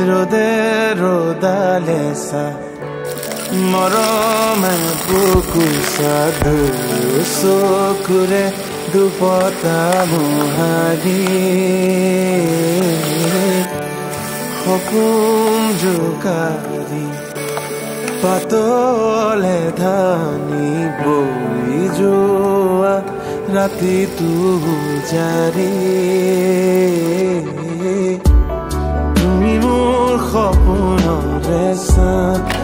ৰ'দে ৰ'দালে চা মৰমে বুকু সাধু চকুৰে দুপতা মোহাৰি সপোন জোকাৰি পাতলে ধানি বৈ যোৱা ৰাতিটো জাৰি তুমি মোৰ সপোনৰে চাঁ